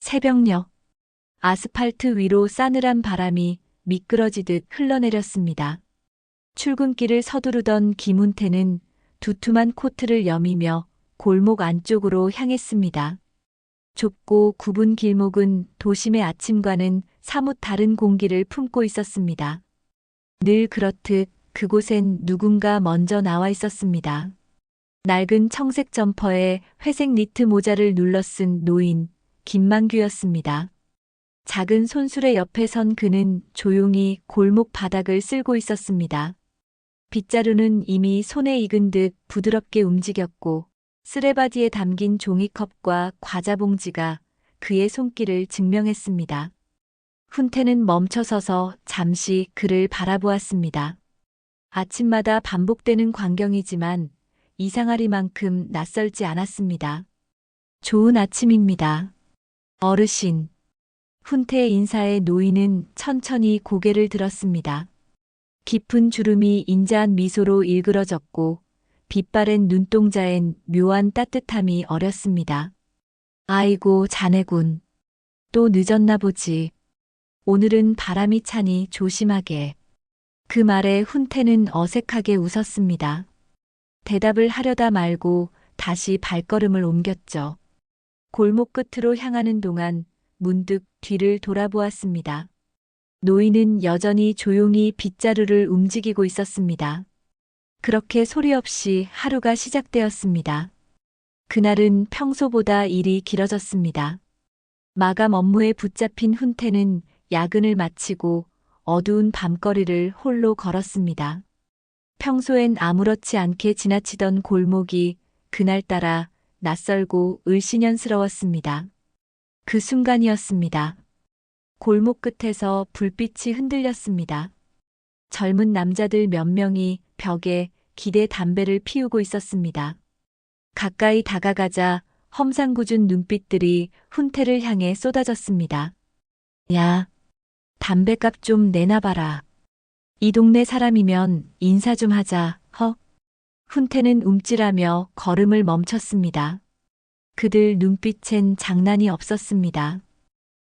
새벽녘, 아스팔트 위로 싸늘한 바람이 미끄러지듯 흘러내렸습니다. 출근길을 서두르던 김훈태는 두툼한 코트를 여미며 골목 안쪽으로 향했습니다. 좁고 굽은 길목은 도심의 아침과는 사뭇 다른 공기를 품고 있었습니다. 늘 그렇듯 그곳엔 누군가 먼저 나와 있었습니다. 낡은 청색 점퍼에 회색 니트 모자를 눌러쓴 노인, 김만규였습니다. 작은 손수레 옆에 선 그는 조용히 골목 바닥을 쓸고 있었습니다. 빗자루는 이미 손에 익은 듯 부드럽게 움직였고 쓰레바디에 담긴 종이컵과 과자 봉지가 그의 손길을 증명했습니다. 훈태는 멈춰서서 잠시 그를 바라보았습니다. 아침마다 반복되는 광경이지만 이상하리만큼 낯설지 않았습니다. 좋은 아침입니다. 어르신. 훈태의 인사에 노인은 천천히 고개를 들었습니다. 깊은 주름이 인자한 미소로 일그러졌고 빛바랜 눈동자엔 묘한 따뜻함이 어렸습니다. 아이고 자네군. 또 늦었나 보지. 오늘은 바람이 차니 조심하게. 그 말에 훈태는 어색하게 웃었습니다. 대답을 하려다 말고 다시 발걸음을 옮겼죠. 골목 끝으로 향하는 동안 문득 뒤를 돌아보았습니다. 노인은 여전히 조용히 빗자루를 움직이고 있었습니다. 그렇게 소리 없이 하루가 시작되었습니다. 그날은 평소보다 일이 길어졌습니다. 마감 업무에 붙잡힌 훈태는 야근을 마치고 어두운 밤거리를 홀로 걸었습니다. 평소엔 아무렇지 않게 지나치던 골목이 그날따라 낯설고 을씨년스러웠습니다. 그 순간이었습니다. 골목 끝에서 불빛이 흔들렸습니다. 젊은 남자들 몇 명이 벽에 기대 담배를 피우고 있었습니다. 가까이 다가가자 험상궂은 눈빛들이 훈태를 향해 쏟아졌습니다. 야, 담배값 좀 내놔봐라. 이 동네 사람이면 인사 좀 하자, 허. 훈태는 움찔하며 걸음을 멈췄습니다. 그들 눈빛엔 장난이 없었습니다.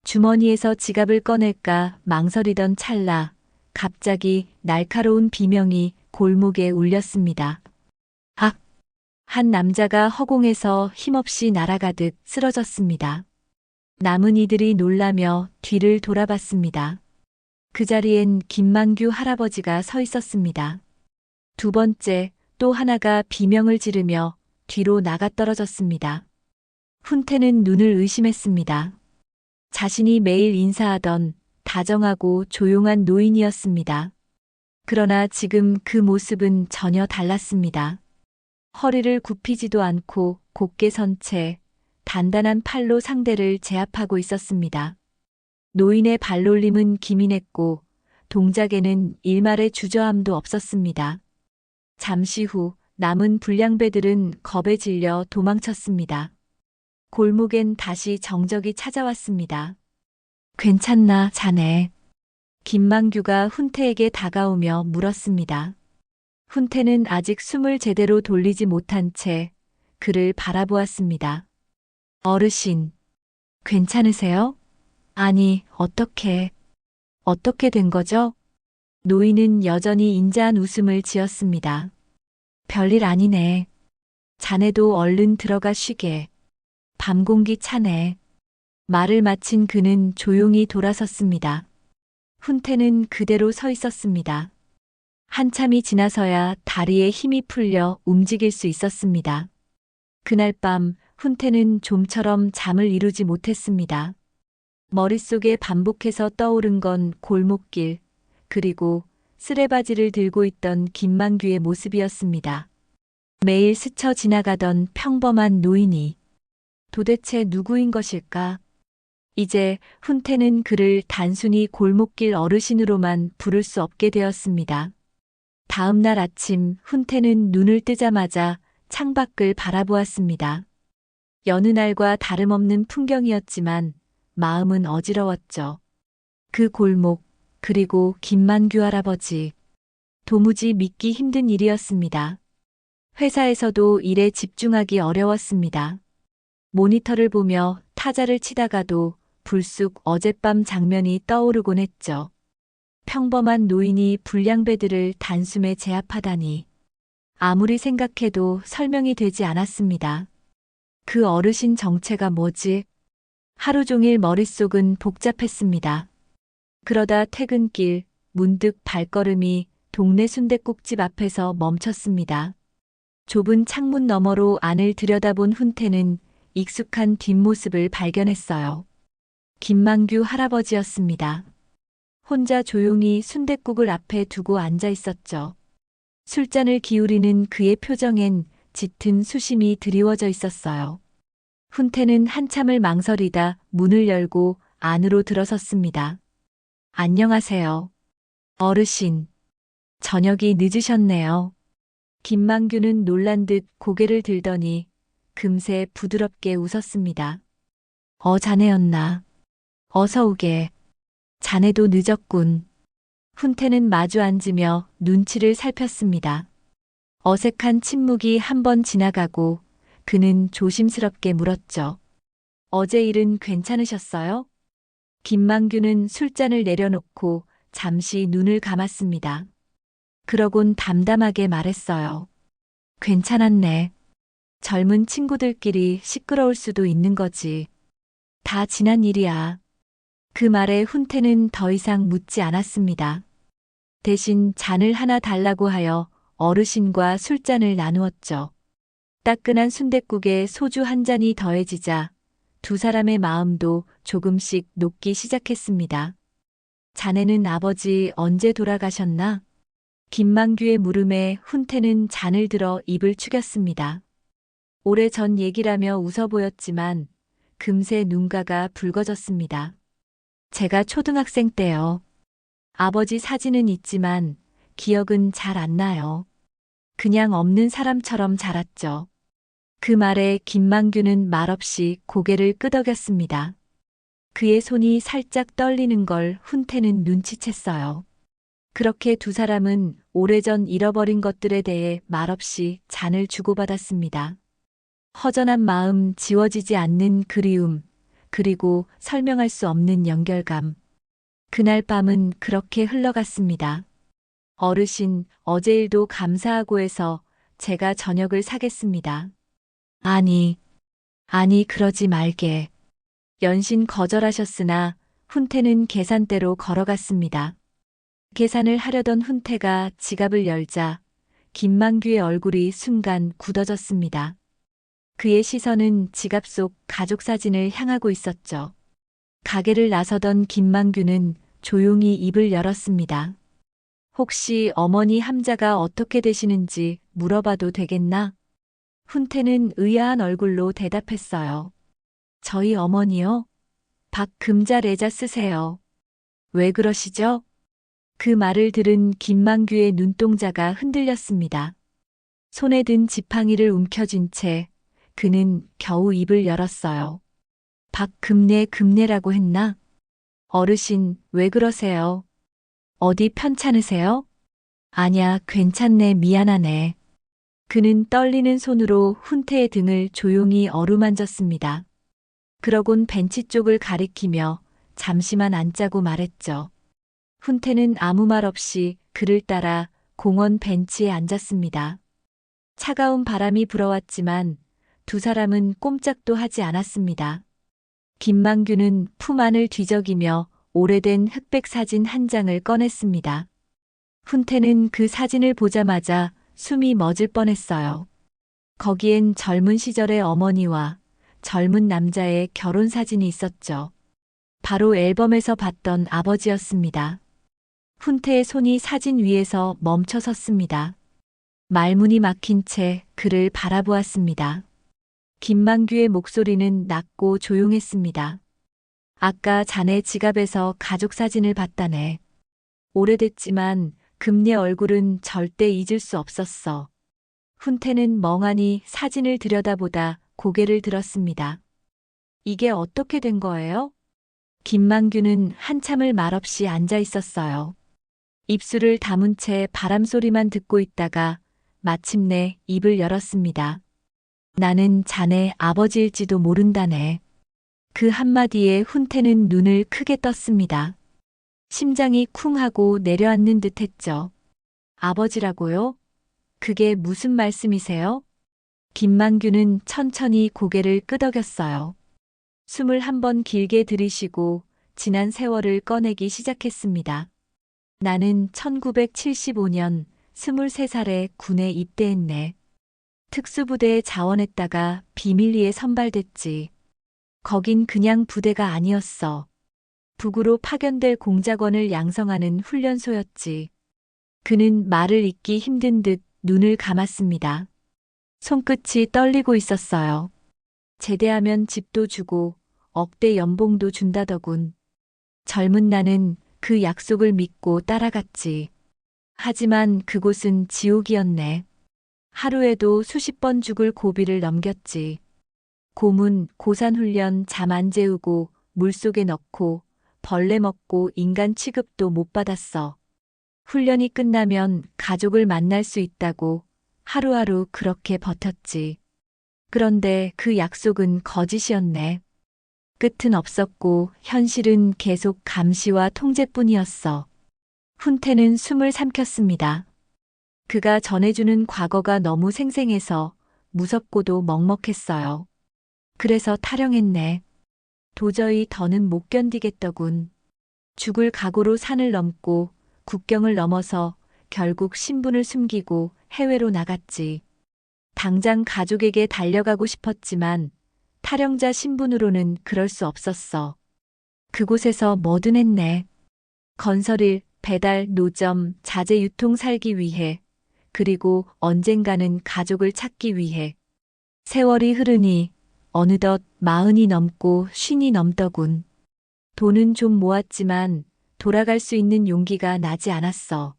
주머니에서 지갑을 꺼낼까 망설이던 찰나 갑자기 날카로운 비명이 골목에 울렸습니다. 악! 한 남자가 허공에서 힘없이 날아가듯 쓰러졌습니다. 남은 이들이 놀라며 뒤를 돌아봤습니다. 그 자리엔 김만규 할아버지가 서 있었습니다. 두 번째, 또 하나가 비명을 지르며 뒤로 나가떨어졌습니다. 훈태는 눈을 의심했습니다. 자신이 매일 인사하던 다정하고 조용한 노인이었습니다. 그러나 지금 그 모습은 전혀 달랐습니다. 허리를 굽히지도 않고 곧게 선 채 단단한 팔로 상대를 제압하고 있었습니다. 노인의 발놀림은 기민했고 동작에는 일말의 주저함도 없었습니다. 잠시 후 남은 불량배들은 겁에 질려 도망쳤습니다. 골목엔 다시 정적이 찾아왔습니다. 괜찮나, 자네? 김만규가 훈태에게 다가오며 물었습니다. 훈태는 아직 숨을 제대로 돌리지 못한 채 그를 바라보았습니다. 어르신, 괜찮으세요? 아니, 어떻게 된 거죠? 노인은 여전히 인자한 웃음을 지었습니다. 별일 아니네. 자네도 얼른 들어가 쉬게. 밤 공기 차네. 말을 마친 그는 조용히 돌아섰습니다. 훈태는 그대로 서 있었습니다. 한참이 지나서야 다리에 힘이 풀려 움직일 수 있었습니다. 그날 밤 훈태는 좀처럼 잠을 이루지 못했습니다. 머릿속에 반복해서 떠오른 건 골목길, 그리고 쓰레바지를 들고 있던 김만규의 모습이었습니다. 매일 스쳐 지나가던 평범한 노인이 도대체 누구인 것일까? 이제 훈태는 그를 단순히 골목길 어르신으로만 부를 수 없게 되었습니다. 다음 날 아침 훈태는 눈을 뜨자마자 창밖을 바라보았습니다. 여느 날과 다름없는 풍경이었지만 마음은 어지러웠죠. 그 골목, 그리고 김만규 할아버지. 도무지 믿기 힘든 일이었습니다. 회사에서도 일에 집중하기 어려웠습니다. 모니터를 보며 타자를 치다가도 불쑥 어젯밤 장면이 떠오르곤 했죠. 평범한 노인이 불량배들을 단숨에 제압하다니. 아무리 생각해도 설명이 되지 않았습니다. 그 어르신 정체가 뭐지? 하루 종일 머릿속은 복잡했습니다. 그러다 퇴근길 문득 발걸음이 동네 순댓국집 앞에서 멈췄습니다. 좁은 창문 너머로 안을 들여다본 훈태는 익숙한 뒷모습을 발견했어요. 김만규 할아버지였습니다. 혼자 조용히 순댓국을 앞에 두고 앉아 있었죠. 술잔을 기울이는 그의 표정엔 짙은 수심이 드리워져 있었어요. 훈태는 한참을 망설이다 문을 열고 안으로 들어섰습니다. 안녕하세요. 어르신. 저녁이 늦으셨네요. 김만규는 놀란 듯 고개를 들더니 금세 부드럽게 웃었습니다. 자네였나. 어서 오게. 자네도 늦었군. 훈태는 마주 앉으며 눈치를 살폈습니다. 어색한 침묵이 한 번 지나가고 그는 조심스럽게 물었죠. 어제 일은 괜찮으셨어요? 김만규는 술잔을 내려놓고 잠시 눈을 감았습니다. 그러곤 담담하게 말했어요. 괜찮았네. 젊은 친구들끼리 시끄러울 수도 있는 거지. 다 지난 일이야. 그 말에 훈태는 더 이상 묻지 않았습니다. 대신 잔을 하나 달라고 하여 어르신과 술잔을 나누었죠. 따끈한 순댓국에 소주 한 잔이 더해지자 두 사람의 마음도 조금씩 녹기 시작했습니다. 자네는 아버지 언제 돌아가셨나? 김만규의 물음에 훈태는 잔을 들어 입을 축였습니다. 오래전 얘기라며 웃어 보였지만 금세 눈가가 붉어졌습니다. 제가 초등학생 때요. 아버지 사진은 있지만 기억은 잘 안 나요. 그냥 없는 사람처럼 자랐죠. 그 말에 김만규는 말없이 고개를 끄덕였습니다. 그의 손이 살짝 떨리는 걸 훈태는 눈치챘어요. 그렇게 두 사람은 오래전 잃어버린 것들에 대해 말없이 잔을 주고받았습니다. 허전한 마음, 지워지지 않는 그리움, 그리고 설명할 수 없는 연결감. 그날 밤은 그렇게 흘러갔습니다. 어르신, 어제 일도 감사하고 해서 제가 저녁을 사겠습니다. 아니, 그러지 말게. 연신 거절하셨으나 훈태는 계산대로 걸어갔습니다. 계산을 하려던 훈태가 지갑을 열자 김만규의 얼굴이 순간 굳어졌습니다. 그의 시선은 지갑 속 가족 사진을 향하고 있었죠. 가게를 나서던 김만규는 조용히 입을 열었습니다. 혹시 어머니 함자가 어떻게 되시는지 물어봐도 되겠나? 훈태는 의아한 얼굴로 대답했어요. 저희 어머니요? 박금자 레자 쓰세요. 왜 그러시죠? 그 말을 들은 김만규의 눈동자가 흔들렸습니다. 손에 든 지팡이를 움켜쥔 채 그는 겨우 입을 열었어요. 금내라고 했나? 어르신, 왜 그러세요? 어디 편찮으세요? 아냐, 괜찮네, 미안하네. 그는 떨리는 손으로 훈태의 등을 조용히 어루만졌습니다. 그러곤 벤치 쪽을 가리키며 잠시만 앉자고 말했죠. 훈태는 아무 말 없이 그를 따라 공원 벤치에 앉았습니다. 차가운 바람이 불어왔지만 두 사람은 꼼짝도 하지 않았습니다. 김만규는 품 안을 뒤적이며 오래된 흑백 사진 한 장을 꺼냈습니다. 훈태는 그 사진을 보자마자 숨이 멎을 뻔했어요. 거기엔 젊은 시절의 어머니와 젊은 남자의 결혼 사진이 있었죠. 바로 앨범에서 봤던 아버지였습니다. 훈태의 손이 사진 위에서 멈춰 섰습니다. 말문이 막힌 채 그를 바라보았습니다. 김만규의 목소리는 낮고 조용했습니다. 아까 자네 지갑에서 가족 사진을 봤다네. 오래됐지만 금네 얼굴은 절대 잊을 수 없었어. 훈태는 멍하니 사진을 들여다보다 고개를 들었습니다. 이게 어떻게 된 거예요? 김만규는 한참을 말없이 앉아 있었어요. 입술을 다문 채 바람 소리만 듣고 있다가 마침내 입을 열었습니다. 나는 자네 아버지일지도 모른다네. 그 한마디에 훈태는 눈을 크게 떴습니다. 심장이 쿵 하고 내려앉는 듯 했죠. 아버지라고요? 그게 무슨 말씀이세요? 김만규는 천천히 고개를 끄덕였어요. 숨을 한번 길게 들이쉬고 지난 세월을 꺼내기 시작했습니다. 나는 1975년 23살에 군에 입대했네. 특수부대에 자원했다가 비밀리에 선발됐지. 거긴 그냥 부대가 아니었어. 북으로 파견될 공작원을 양성하는 훈련소였지. 그는 말을 잇기 힘든 듯 눈을 감았습니다. 손끝이 떨리고 있었어요. 제대하면 집도 주고 억대 연봉도 준다더군. 젊은 나는 그 약속을 믿고 따라갔지. 하지만 그곳은 지옥이었네. 하루에도 수십 번 죽을 고비를 넘겼지. 고문, 고산훈련, 잠 안 재우고 물속에 넣고 벌레 먹고 인간 취급도 못 받았어. 훈련이 끝나면 가족을 만날 수 있다고 하루하루 그렇게 버텼지. 그런데 그 약속은 거짓이었네. 끝은 없었고 현실은 계속 감시와 통제뿐이었어. 훈태는 숨을 삼켰습니다. 그가 전해주는 과거가 너무 생생해서 무섭고도 먹먹했어요. 그래서 타령했네. 도저히 더는 못 견디겠더군. 죽을 각오로 산을 넘고 국경을 넘어서 결국 신분을 숨기고 해외로 나갔지. 당장 가족에게 달려가고 싶었지만 탈영자 신분으로는 그럴 수 없었어. 그곳에서 뭐든 했네. 건설일, 배달, 노점, 자재 유통 살기 위해, 그리고 언젠가는 가족을 찾기 위해. 세월이 흐르니 어느덧 40이 넘고 50이 넘더군. 돈은 좀 모았지만 돌아갈 수 있는 용기가 나지 않았어.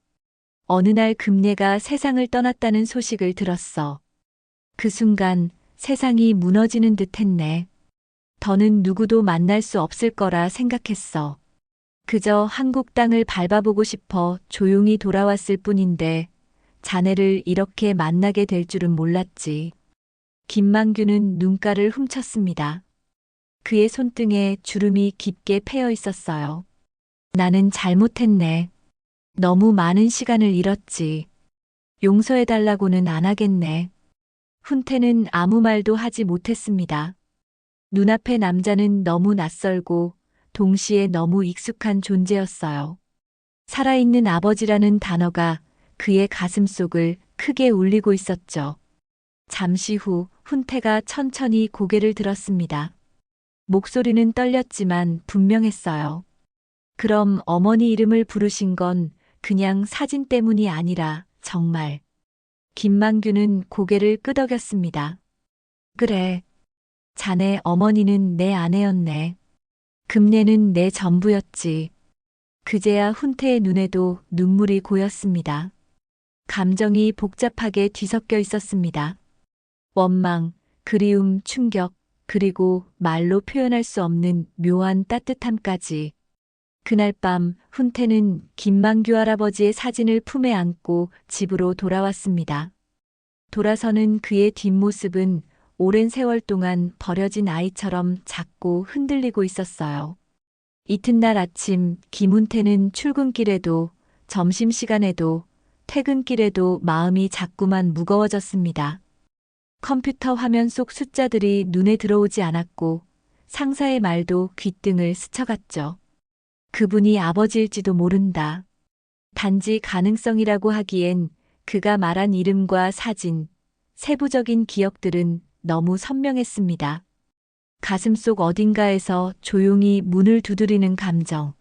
어느 날 금례가 세상을 떠났다는 소식을 들었어. 그 순간 세상이 무너지는 듯 했네. 더는 누구도 만날 수 없을 거라 생각했어. 그저 한국 땅을 밟아보고 싶어 조용히 돌아왔을 뿐인데 자네를 이렇게 만나게 될 줄은 몰랐지. 김만규는 눈가를 훔쳤습니다. 그의 손등에 주름이 깊게 패여 있었어요. 나는 잘못했네. 너무 많은 시간을 잃었지. 용서해달라고는 안 하겠네. 훈태는 아무 말도 하지 못했습니다. 눈앞의 남자는 너무 낯설고 동시에 너무 익숙한 존재였어요. 살아있는 아버지라는 단어가 그의 가슴 속을 크게 울리고 있었죠. 잠시 후 훈태가 천천히 고개를 들었습니다. 목소리는 떨렸지만 분명했어요. 그럼 어머니 이름을 부르신 건 그냥 사진 때문이 아니라 정말. 김만규는 고개를 끄덕였습니다. 그래. 자네 어머니는 내 아내였네. 금례는 내 전부였지. 그제야 훈태의 눈에도 눈물이 고였습니다. 감정이 복잡하게 뒤섞여 있었습니다. 원망, 그리움, 충격, 그리고 말로 표현할 수 없는 묘한 따뜻함까지. 그날 밤 훈태는 김만규 할아버지의 사진을 품에 안고 집으로 돌아왔습니다. 돌아서는 그의 뒷모습은 오랜 세월 동안 버려진 아이처럼 작고 흔들리고 있었어요. 이튿날 아침 김훈태는 출근길에도 점심시간에도 퇴근길에도 마음이 자꾸만 무거워졌습니다. 컴퓨터 화면 속 숫자들이 눈에 들어오지 않았고 상사의 말도 귓등을 스쳐갔죠. 그분이 아버지일지도 모른다. 단지 가능성이라고 하기엔 그가 말한 이름과 사진, 세부적인 기억들은 너무 선명했습니다. 가슴속 어딘가에서 조용히 문을 두드리는 감정.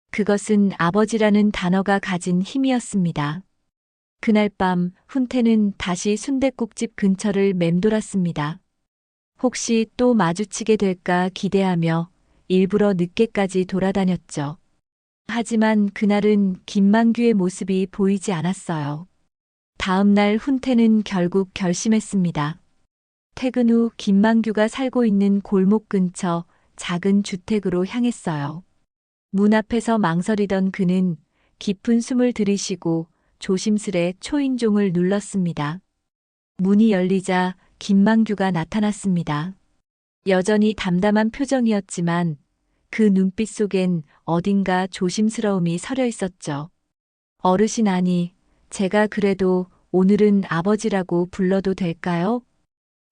그것은 아버지라는 단어가 가진 힘이었습니다. 그날 밤 훈태는 다시 순댓국집 근처를 맴돌았습니다. 혹시 또 마주치게 될까 기대하며 일부러 늦게까지 돌아다녔죠. 하지만 그날은 김만규의 모습이 보이지 않았어요. 다음 날 훈태는 결국 결심했습니다. 퇴근 후 김만규가 살고 있는 골목 근처 작은 주택으로 향했어요. 문 앞에서 망설이던 그는 깊은 숨을 들이쉬고 조심스레 초인종을 눌렀습니다. 문이 열리자 김만규가 나타났습니다. 여전히 담담한 표정이었지만 그 눈빛 속엔 어딘가 조심스러움이 서려 있었죠. 어르신 아니, 제가 그래도 오늘은 아버지라고 불러도 될까요?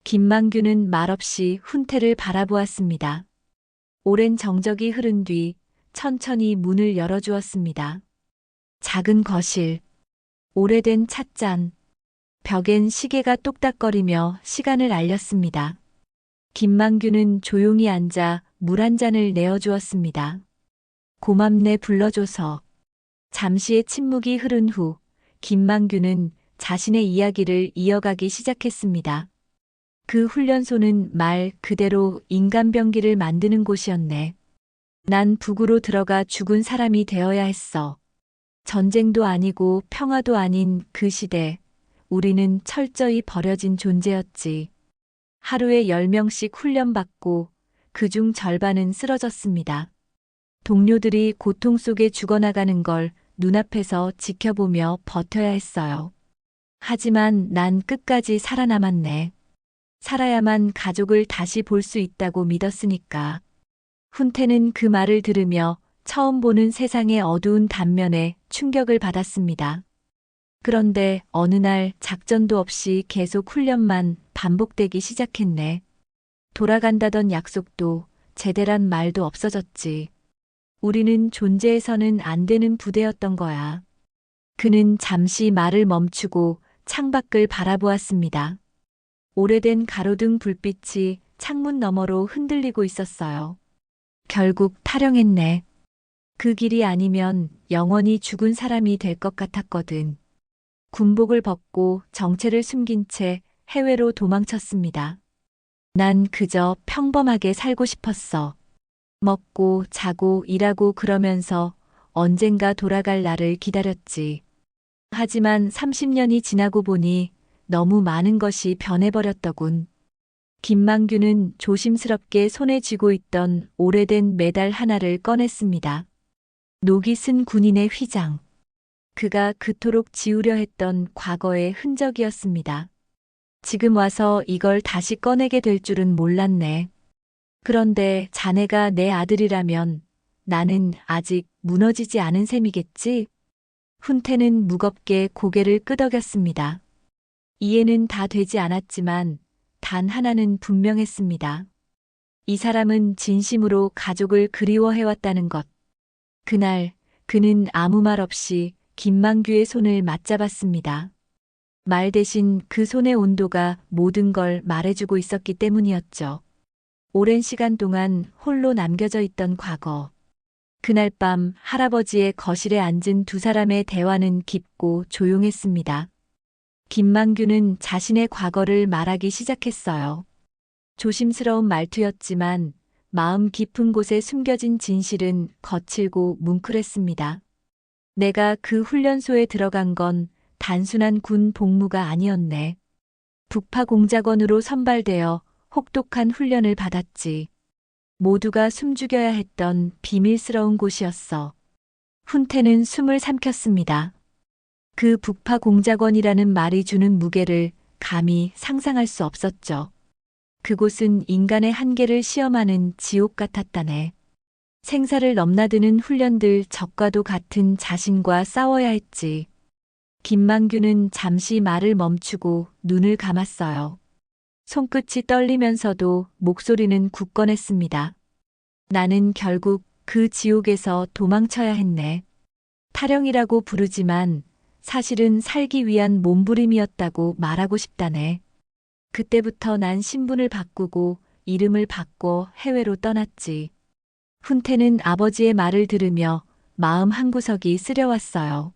김만규는 말없이 훈태를 바라보았습니다. 오랜 정적이 흐른 뒤 천천히 문을 열어주었습니다. 작은 거실, 오래된 찻잔, 벽엔 시계가 똑딱거리며 시간을 알렸습니다. 김만규는 조용히 앉아 물 한 잔을 내어주었습니다. 고맙네 불러줘서. 잠시의 침묵이 흐른 후 김만규는 자신의 이야기를 이어가기 시작했습니다. 그 훈련소는 말 그대로 인간병기를 만드는 곳이었네. 난 북으로 들어가 죽은 사람이 되어야 했어. 전쟁도 아니고 평화도 아닌 그 시대, 우리는 철저히 버려진 존재였지. 하루에 10명씩 훈련받고 그중 절반은 쓰러졌습니다. 동료들이 고통 속에 죽어나가는 걸 눈앞에서 지켜보며 버텨야 했어요. 하지만 난 끝까지 살아남았네. 살아야만 가족을 다시 볼 수 있다고 믿었으니까. 훈태는 그 말을 들으며 처음 보는 세상의 어두운 단면에 충격을 받았습니다. 그런데 어느 날 작전도 없이 계속 훈련만 반복되기 시작했네. 돌아간다던 약속도 제대란 말도 없어졌지. 우리는 존재해서는 안 되는 부대였던 거야. 그는 잠시 말을 멈추고 창밖을 바라보았습니다. 오래된 가로등 불빛이 창문 너머로 흔들리고 있었어요. 결국 탈영했네. 그 길이 아니면 영원히 죽은 사람이 될 것 같았거든. 군복을 벗고 정체를 숨긴 채 해외로 도망쳤습니다. 난 그저 평범하게 살고 싶었어. 먹고 자고 일하고 그러면서 언젠가 돌아갈 날을 기다렸지. 하지만 30년이 지나고 보니 너무 많은 것이 변해버렸더군. 김만규는 조심스럽게 손에 쥐고 있던 오래된 메달 하나를 꺼냈습니다. 녹이 쓴 군인의 휘장. 그가 그토록 지우려 했던 과거의 흔적이었습니다. 지금 와서 이걸 다시 꺼내게 될 줄은 몰랐네. 그런데 자네가 내 아들이라면 나는 아직 무너지지 않은 셈이겠지? 훈태는 무겁게 고개를 끄덕였습니다. 이해는 다 되지 않았지만 단 하나는 분명했습니다. 이 사람은 진심으로 가족을 그리워해왔다는 것. 그날 그는 아무 말 없이 김만규의 손을 맞잡았습니다. 말 대신 그 손의 온도가 모든 걸 말해주고 있었기 때문이었죠. 오랜 시간 동안 홀로 남겨져 있던 과거. 그날 밤 할아버지의 거실에 앉은 두 사람의 대화는 깊고 조용했습니다. 김만규는 자신의 과거를 말하기 시작했어요. 조심스러운 말투였지만 마음 깊은 곳에 숨겨진 진실은 거칠고 뭉클했습니다. 내가 그 훈련소에 들어간 건 단순한 군 복무가 아니었네. 북파 공작원으로 선발되어 혹독한 훈련을 받았지. 모두가 숨죽여야 했던 비밀스러운 곳이었어. 훈태는 숨을 삼켰습니다. 그 북파 공작원이라는 말이 주는 무게를 감히 상상할 수 없었죠. 그곳은 인간의 한계를 시험하는 지옥 같았다네. 생사를 넘나드는 훈련들 적과도 같은 자신과 싸워야 했지. 김만규는 잠시 말을 멈추고 눈을 감았어요. 손끝이 떨리면서도 목소리는 굳건했습니다. 나는 결국 그 지옥에서 도망쳐야 했네. 탈영이라고 부르지만 사실은 살기 위한 몸부림이었다고 말하고 싶다네. 그때부터 난 신분을 바꾸고 이름을 바꿔 해외로 떠났지. 훈태는 아버지의 말을 들으며 마음 한구석이 쓰려왔어요.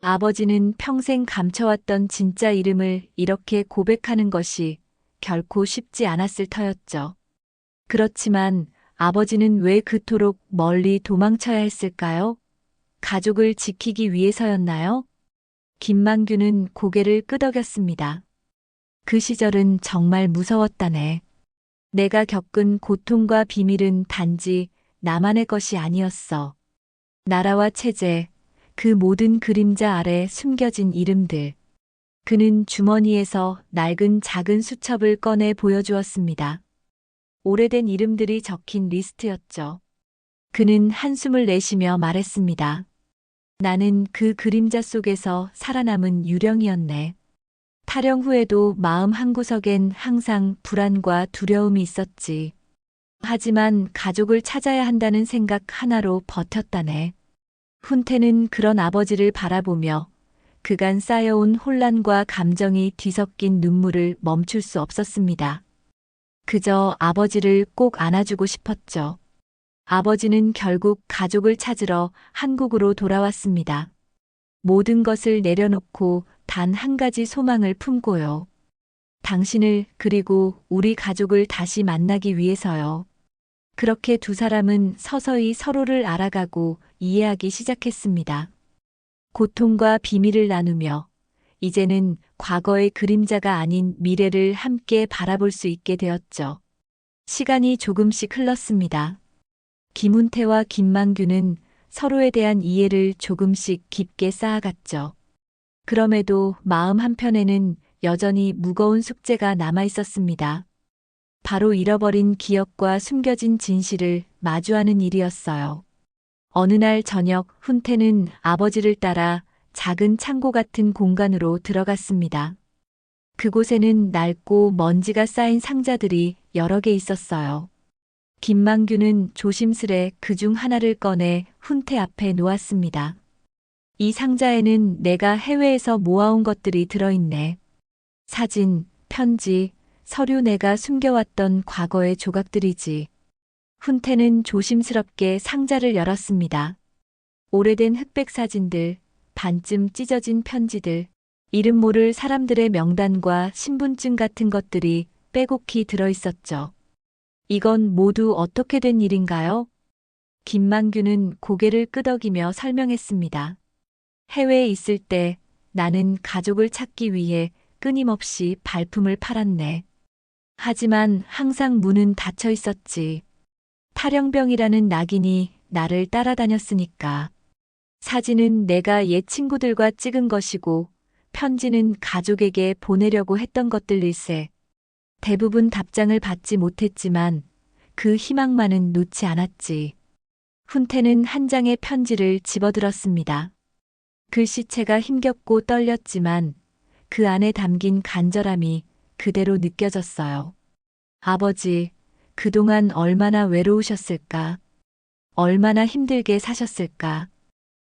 아버지는 평생 감춰왔던 진짜 이름을 이렇게 고백하는 것이 결코 쉽지 않았을 터였죠. 그렇지만 아버지는 왜 그토록 멀리 도망쳐야 했을까요? 가족을 지키기 위해서였나요? 김만규는 고개를 끄덕였습니다. 그 시절은 정말 무서웠다네. 내가 겪은 고통과 비밀은 단지 나만의 것이 아니었어. 나라와 체제, 그 모든 그림자 아래 숨겨진 이름들. 그는 주머니에서 낡은 작은 수첩을 꺼내 보여주었습니다. 오래된 이름들이 적힌 리스트였죠. 그는 한숨을 내쉬며 말했습니다. 나는 그 그림자 속에서 살아남은 유령이었네. 탈영 후에도 마음 한구석엔 항상 불안과 두려움이 있었지. 하지만 가족을 찾아야 한다는 생각 하나로 버텼다네. 훈태는 그런 아버지를 바라보며 그간 쌓여온 혼란과 감정이 뒤섞인 눈물을 멈출 수 없었습니다. 그저 아버지를 꼭 안아주고 싶었죠. 아버지는 결국 가족을 찾으러 한국으로 돌아왔습니다. 모든 것을 내려놓고 단 한 가지 소망을 품고요. 당신을 그리고 우리 가족을 다시 만나기 위해서요. 그렇게 두 사람은 서서히 서로를 알아가고 이해하기 시작했습니다. 고통과 비밀을 나누며 이제는 과거의 그림자가 아닌 미래를 함께 바라볼 수 있게 되었죠. 시간이 조금씩 흘렀습니다. 김훈태와 김만규는 서로에 대한 이해를 조금씩 깊게 쌓아갔죠. 그럼에도 마음 한편에는 여전히 무거운 숙제가 남아 있었습니다. 바로 잃어버린 기억과 숨겨진 진실을 마주하는 일이었어요. 어느 날 저녁 훈태는 아버지를 따라 작은 창고 같은 공간으로 들어갔습니다. 그곳에는 낡고 먼지가 쌓인 상자들이 여러 개 있었어요. 김만규는 조심스레 그중 하나를 꺼내 훈태 앞에 놓았습니다. 이 상자에는 내가 해외에서 모아온 것들이 들어있네. 사진, 편지, 서류 내가 숨겨왔던 과거의 조각들이지. 훈태는 조심스럽게 상자를 열었습니다. 오래된 흑백 사진들, 반쯤 찢어진 편지들, 이름 모를 사람들의 명단과 신분증 같은 것들이 빼곡히 들어있었죠. 이건 모두 어떻게 된 일인가요? 김만규는 고개를 끄덕이며 설명했습니다. 해외에 있을 때 나는 가족을 찾기 위해 끊임없이 발품을 팔았네. 하지만 항상 문은 닫혀 있었지. 탈영병이라는 낙인이 나를 따라다녔으니까. 사진은 내가 옛 친구들과 찍은 것이고 편지는 가족에게 보내려고 했던 것들일세. 대부분 답장을 받지 못했지만 그 희망만은 놓지 않았지. 훈태는 한 장의 편지를 집어들었습니다. 글씨체가 힘겹고 떨렸지만 그 안에 담긴 간절함이 그대로 느껴졌어요. 아버지, 그동안 얼마나 외로우셨을까? 얼마나 힘들게 사셨을까?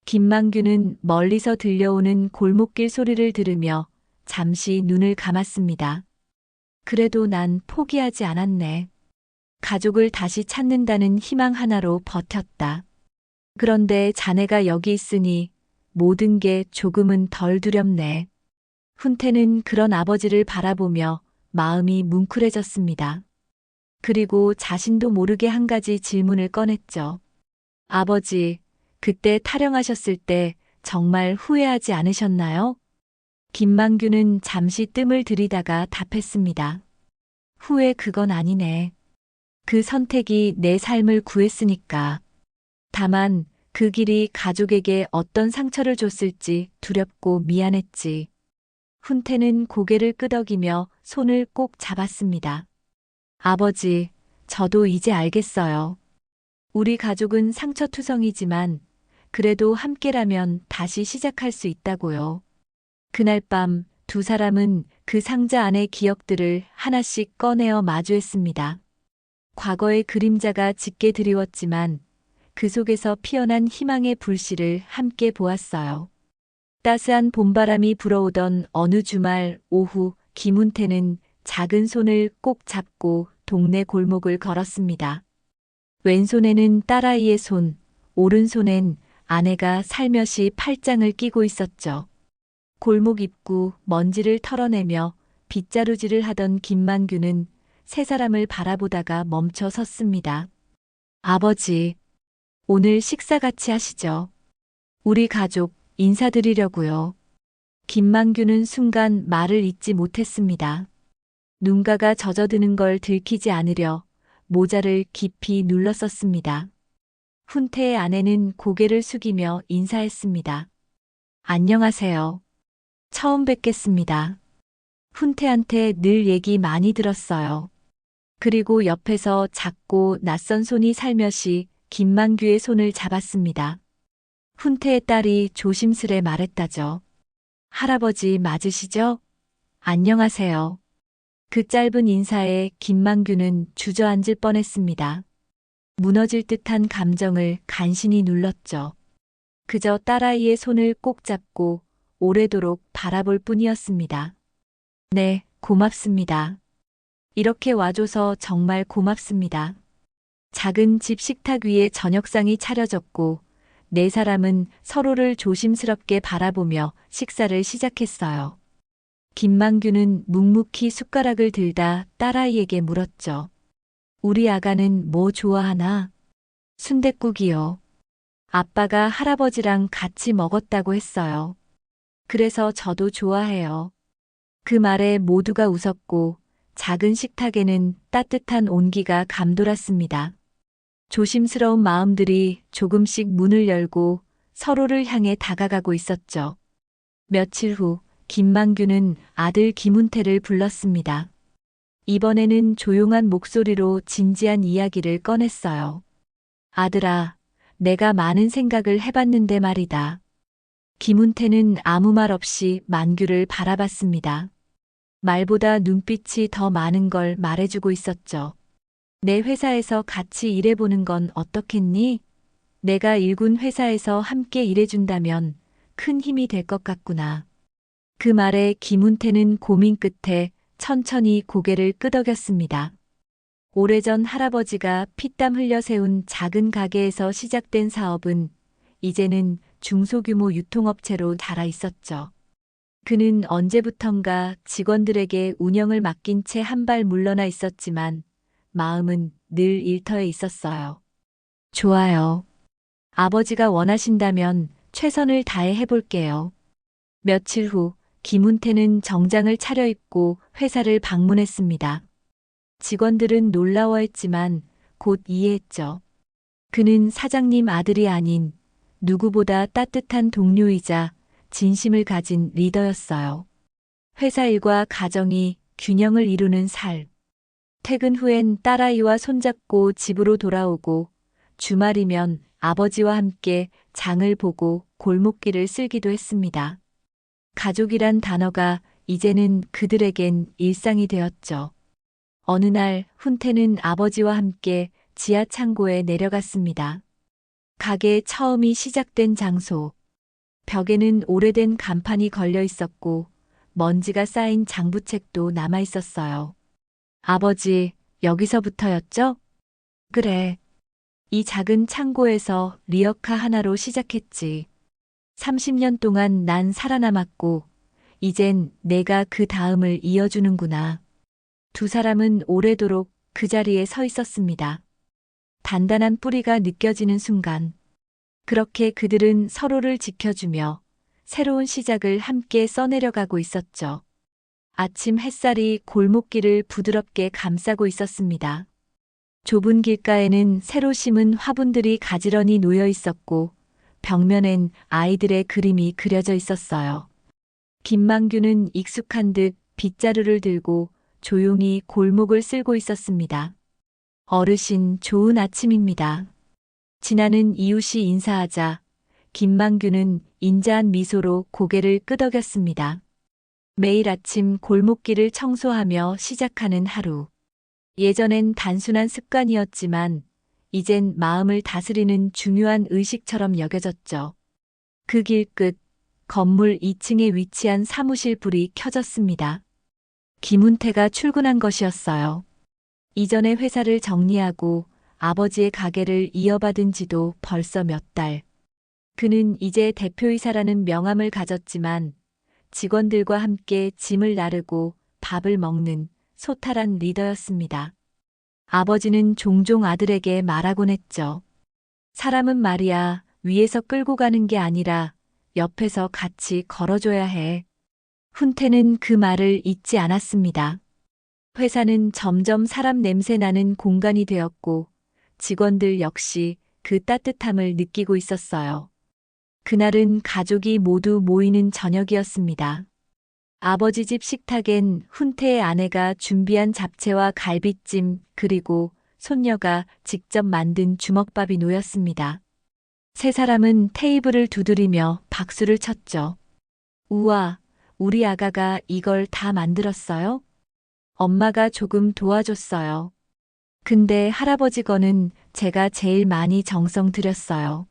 김만규는 멀리서 들려오는 골목길 소리를 들으며 잠시 눈을 감았습니다. 그래도 난 포기하지 않았네. 가족을 다시 찾는다는 희망 하나로 버텼다. 그런데 자네가 여기 있으니 모든 게 조금은 덜 두렵네. 훈태는 그런 아버지를 바라보며 마음이 뭉클해졌습니다. 그리고 자신도 모르게 한 가지 질문을 꺼냈죠. 아버지, 그때 탈영하셨을 때 정말 후회하지 않으셨나요? 김만규는 잠시 뜸을 들이다가 답했습니다. 후회 그건 아니네. 그 선택이 내 삶을 구했으니까. 다만 그 길이 가족에게 어떤 상처를 줬을지 두렵고 미안했지. 훈태는 고개를 끄덕이며 손을 꼭 잡았습니다. 아버지, 저도 이제 알겠어요. 우리 가족은 상처투성이지만 그래도 함께라면 다시 시작할 수 있다고요. 그날 밤 두 사람은 그 상자 안의 기억들을 하나씩 꺼내어 마주했습니다. 과거의 그림자가 짙게 드리웠지만 그 속에서 피어난 희망의 불씨를 함께 보았어요. 따스한 봄바람이 불어오던 어느 주말 오후 김훈태는 작은 손을 꼭 잡고 동네 골목을 걸었습니다. 왼손에는 딸아이의 손, 오른손엔 아내가 살며시 팔짱을 끼고 있었죠. 골목 입구 먼지를 털어내며 빗자루질을 하던 김만규는 세 사람을 바라보다가 멈춰 섰습니다. 아버지, 오늘 식사 같이 하시죠. 우리 가족 인사드리려고요. 김만규는 순간 말을 잇지 못했습니다. 눈가가 젖어드는 걸 들키지 않으려 모자를 깊이 눌렀었습니다. 훈태의 아내는 고개를 숙이며 인사했습니다. 안녕하세요. 처음 뵙겠습니다. 훈태한테 늘 얘기 많이 들었어요. 그리고 옆에서 작고 낯선 손이 살며시 김만규의 손을 잡았습니다. 훈태의 딸이 조심스레 말했다죠. 할아버지 맞으시죠? 안녕하세요. 그 짧은 인사에 김만규는 주저앉을 뻔했습니다. 무너질 듯한 감정을 간신히 눌렀죠. 그저 딸아이의 손을 꼭 잡고 오래도록 바라볼 뿐이었습니다. 네, 고맙습니다. 이렇게 와줘서 정말 고맙습니다. 작은 집 식탁 위에 저녁상이 차려졌고 네 사람은 서로를 조심스럽게 바라보며 식사를 시작했어요. 김만규는 묵묵히 숟가락을 들다 딸아이에게 물었죠. 우리 아가는 뭐 좋아하나? 순댓국이요. 아빠가 할아버지랑 같이 먹었다고 했어요. 그래서 저도 좋아해요. 그 말에 모두가 웃었고 작은 식탁에는 따뜻한 온기가 감돌았습니다. 조심스러운 마음들이 조금씩 문을 열고 서로를 향해 다가가고 있었죠. 며칠 후 김만규는 아들 김훈태를 불렀습니다. 이번에는 조용한 목소리로 진지한 이야기를 꺼냈어요. 아들아, 내가 많은 생각을 해봤는데 말이다. 김훈태는 아무 말 없이 만규를 바라봤습니다. 말보다 눈빛이 더 많은 걸 말해주고 있었죠. 내 회사에서 같이 일해보는 건 어떻겠니? 내가 일군 회사에서 함께 일해준다면 큰 힘이 될 것 같구나. 그 말에 김훈태는 고민 끝에 천천히 고개를 끄덕였습니다. 오래전 할아버지가 피땀 흘려 세운 작은 가게에서 시작된 사업은 이제는 중소규모 유통업체로 자라 있었죠. 그는 언제부턴가 직원들에게 운영을 맡긴 채 한 발 물러나 있었지만 마음은 늘 일터에 있었어요. 좋아요. 아버지가 원하신다면 최선을 다해 해볼게요. 며칠 후 김훈태는 정장을 차려입고 회사를 방문했습니다. 직원들은 놀라워했지만 곧 이해했죠. 그는 사장님 아들이 아닌 누구보다 따뜻한 동료이자 진심을 가진 리더였어요. 회사 일과 가정이 균형을 이루는 삶. 퇴근 후엔 딸아이와 손잡고 집으로 돌아오고 주말이면 아버지와 함께 장을 보고 골목길을 쓸기도 했습니다. 가족이란 단어가 이제는 그들에겐 일상이 되었죠. 어느 날 훈태는 아버지와 함께 지하 창고에 내려갔습니다. 가게의 처음이 시작된 장소. 벽에는 오래된 간판이 걸려 있었고 먼지가 쌓인 장부책도 남아 있었어요. 아버지, 여기서부터였죠? 그래. 이 작은 창고에서 리어카 하나로 시작했지. 30년 동안 난 살아남았고, 이젠 내가 그 다음을 이어주는구나. 두 사람은 오래도록 그 자리에 서 있었습니다. 단단한 뿌리가 느껴지는 순간, 그렇게 그들은 서로를 지켜주며 새로운 시작을 함께 써내려가고 있었죠. 아침 햇살이 골목길을 부드럽게 감싸고 있었습니다. 좁은 길가에는 새로 심은 화분들이 가지런히 놓여 있었고 벽면엔 아이들의 그림이 그려져 있었어요. 김만규는 익숙한 듯 빗자루를 들고 조용히 골목을 쓸고 있었습니다. 어르신, 좋은 아침입니다. 지나는 이웃이 인사하자 김만규는 인자한 미소로 고개를 끄덕였습니다. 매일 아침 골목길을 청소하며 시작하는 하루. 예전엔 단순한 습관이었지만 이젠 마음을 다스리는 중요한 의식처럼 여겨졌죠. 그 길 끝, 건물 2층에 위치한 사무실 불이 켜졌습니다. 김훈태가 출근한 것이었어요. 이전에 회사를 정리하고 아버지의 가게를 이어받은 지도 벌써 몇 달. 그는 이제 대표이사라는 명함을 가졌지만 직원들과 함께 짐을 나르고 밥을 먹는 소탈한 리더였습니다. 아버지는 종종 아들에게 말하곤 했죠. 사람은 말이야, 위에서 끌고 가는 게 아니라 옆에서 같이 걸어줘야 해. 훈태는 그 말을 잊지 않았습니다. 회사는 점점 사람 냄새 나는 공간이 되었고 직원들 역시 그 따뜻함을 느끼고 있었어요. 그날은 가족이 모두 모이는 저녁이었습니다. 아버지 집 식탁엔 훈태의 아내가 준비한 잡채와 갈비찜 그리고 손녀가 직접 만든 주먹밥이 놓였습니다. 세 사람은 테이블을 두드리며 박수를 쳤죠. 우와, 우리 아가가 이걸 다 만들었어요? 엄마가 조금 도와줬어요. 근데 할아버지 거는 제가 제일 많이 정성 들였어요.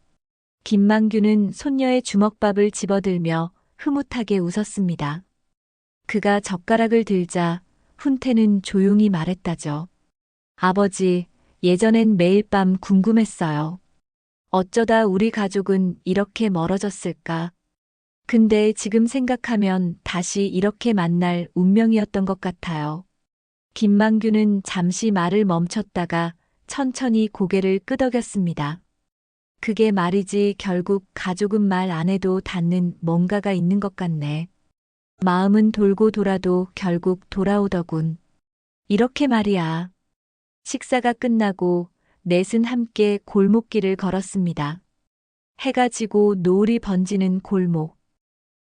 김만규는 손녀의 주먹밥을 집어들며 흐뭇하게 웃었습니다. 그가 젓가락을 들자 훈태는 조용히 말했다죠. 아버지, 예전엔 매일 밤 궁금했어요. 어쩌다 우리 가족은 이렇게 멀어졌을까? 근데 지금 생각하면 다시 이렇게 만날 운명이었던 것 같아요. 김만규는 잠시 말을 멈췄다가 천천히 고개를 끄덕였습니다. 그게 말이지 결국 가족은 말 안 해도 닿는 뭔가가 있는 것 같네. 마음은 돌고 돌아도 결국 돌아오더군. 이렇게 말이야. 식사가 끝나고 넷은 함께 골목길을 걸었습니다. 해가 지고 노을이 번지는 골목.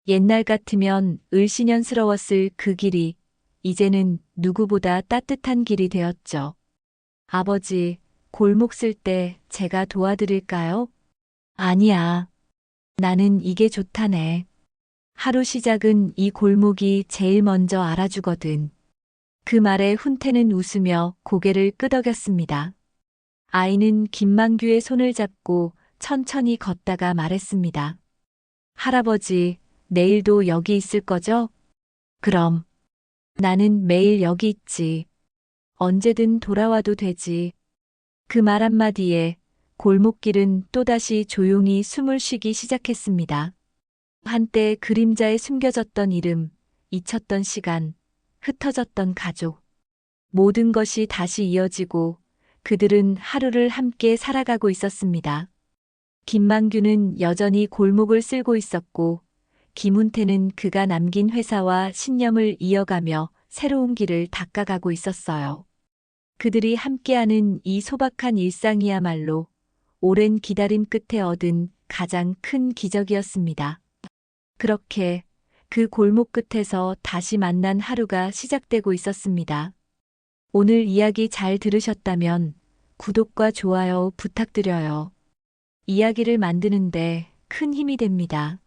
옛날 같으면 을씨년스러웠을 그 길이 이제는 누구보다 따뜻한 길이 되었죠. 아버지, 골목 쓸 때 제가 도와드릴까요? 아니야. 나는 이게 좋다네. 하루 시작은 이 골목이 제일 먼저 알아주거든. 그 말에 훈태는 웃으며 고개를 끄덕였습니다. 아이는 김만규의 손을 잡고 천천히 걷다가 말했습니다. 할아버지, 내일도 여기 있을 거죠? 그럼. 나는 매일 여기 있지. 언제든 돌아와도 되지. 그 말 한마디에 골목길은 또다시 조용히 숨을 쉬기 시작했습니다. 한때 그림자에 숨겨졌던 이름, 잊혔던 시간, 흩어졌던 가족. 모든 것이 다시 이어지고 그들은 하루를 함께 살아가고 있었습니다. 김만규는 여전히 골목을 쓸고 있었고 김훈태는 그가 남긴 회사와 신념을 이어가며 새로운 길을 닦아가고 있었어요. 그들이 함께하는 이 소박한 일상이야말로 오랜 기다림 끝에 얻은 가장 큰 기적이었습니다. 그렇게 그 골목 끝에서 다시 만난 하루가 시작되고 있었습니다. 오늘 이야기 잘 들으셨다면 구독과 좋아요 부탁드려요. 이야기를 만드는데 큰 힘이 됩니다.